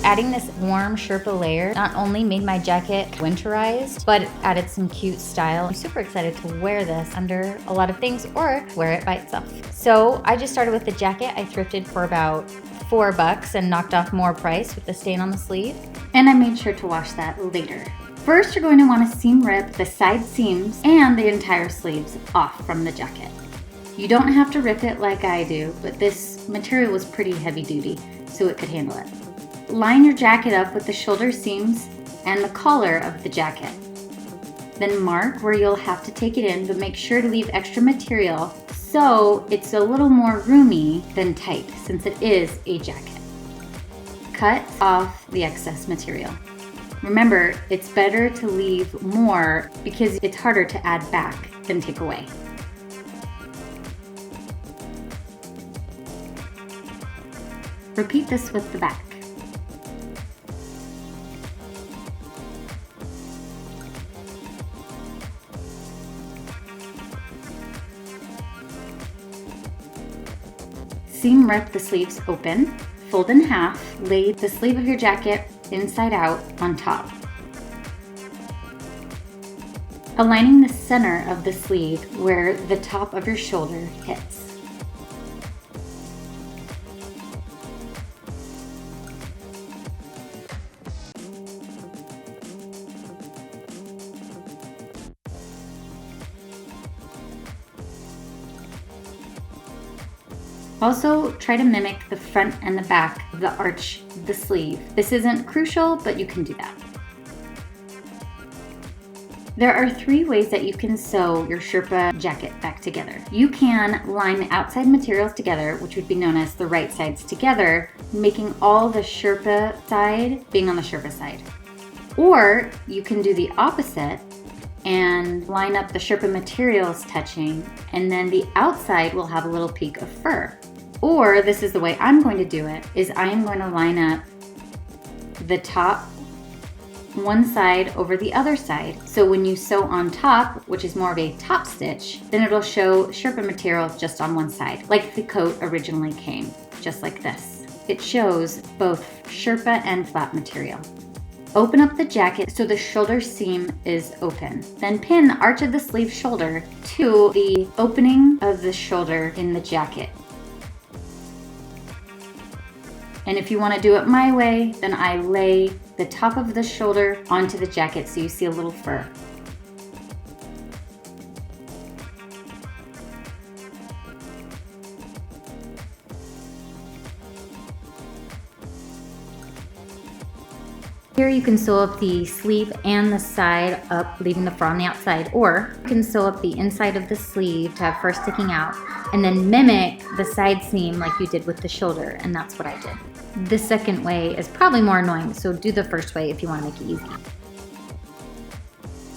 Adding this warm sherpa layer not only made my jacket winterized, but it added some cute style. I'm super excited to wear this under a lot of things or wear it by itself. So I just started with the jacket. I thrifted for about $4 and knocked off more price with the stain on the sleeve. And I made sure to wash that later. First, you're going to want to seam rip the side seams and the entire sleeves off from the jacket. You don't have to rip it like I do, but this material was pretty heavy duty, so it could handle it. Line your jacket up with the shoulder seams and the collar of the jacket. Then mark where you'll have to take it in, but make sure to leave extra material so it's a little more roomy than tight since it is a jacket. Cut off the excess material. Remember, it's better to leave more because it's harder to add back than take away. Repeat this with the back. Seam rip the sleeves open, fold in half, lay the sleeve of your jacket inside out on top. Aligning the center of the sleeve where the top of your shoulder hits. Also, try to mimic the front and the back of the arch of the sleeve. This isn't crucial, but you can do that. There are 3 ways that you can sew your sherpa jacket back together. You can line the outside materials together, which would be known as the right sides together, making all the sherpa side being on the sherpa side. Or you can do the opposite and line up the sherpa materials touching, and then the outside will have a little peak of fur. Or this is the way I'm going to do it, is I am going to line up the top one side over the other side. So when you sew on top, which is more of a top stitch, then it'll show sherpa material just on one side, like the coat originally came, just like this. It shows both sherpa and flat material. Open up the jacket so the shoulder seam is open. Then pin the arch of the sleeve shoulder to the opening of the shoulder in the jacket. And if you want to do it my way, then I lay the top of the shoulder onto the jacket so you see a little fur. Here you can sew up the sleeve and the side up, leaving the fur on the outside, or you can sew up the inside of the sleeve to have fur sticking out, and then mimic the side seam like you did with the shoulder, and that's what I did. The second way is probably more annoying, so do the first way if you want to make it easy.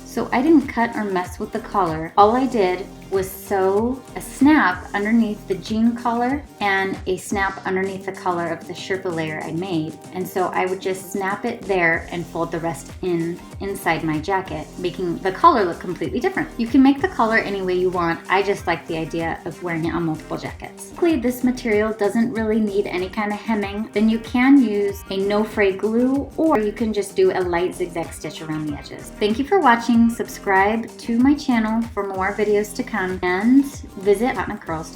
So I didn't cut or mess with the collar. All I did was sew a snap underneath the jean collar and a snap underneath the collar of the sherpa layer I made. And so I would just snap it there and fold the rest inside my jacket, making the collar look completely different. You can make the collar any way you want. I just like the idea of wearing it on multiple jackets. Luckily, this material doesn't really need any kind of hemming. Then you can use a no-fray glue, or you can just do a light zigzag stitch around the edges. Thank you for watching. Subscribe to my channel for more videos to come, and visit cottoncurls.com.